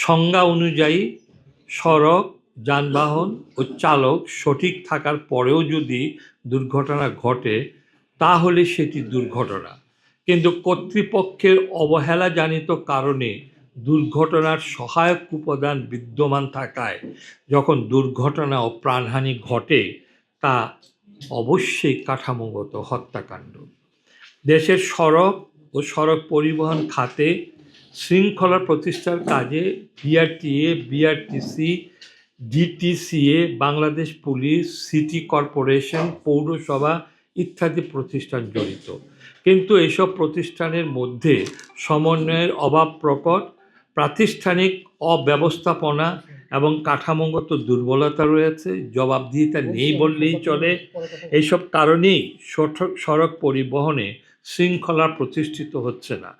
সংজ্ঞা অনুযায়ী সড়ক, যানবাহন ও চালক সঠিক থাকার পরেও যদি দুর্ঘটনা ঘটে তাহলে সেটি দুর্ঘটনা, কিন্তু কর্তৃপক্ষের অবহেলাজনিত কারণে দুর্ঘটনার সহায়ক উপাদান বিদ্যমান থাকায় যখন দুর্ঘটনা ও প্রাণহানি ঘটে তা অবশ্যই কাঠামোগত হত্যাকাণ্ড। দেশের সড়ক ও সড়ক পরিবহন খাতে শৃঙ্খলা প্রতিষ্ঠার কাজে BRTA, BRTC, DTCA, Bangladesh police, city corporation, পৌরসভা ইত্যাদি প্রতিষ্ঠান জড়িত, কিন্তু এসব প্রতিষ্ঠানের মধ্যে সমন্বয়ের অভাব প্রকট, প্রাতিষ্ঠানিক অব্যবস্থাপনা এবং কাঠামোগত দুর্বলতা রয়েছে, জবাবদিহিতা নেই বললেই চলে। এইসব কারণেই সড়ক পরিবহনে শৃঙ্খলা প্রতিষ্ঠিত হচ্ছে না।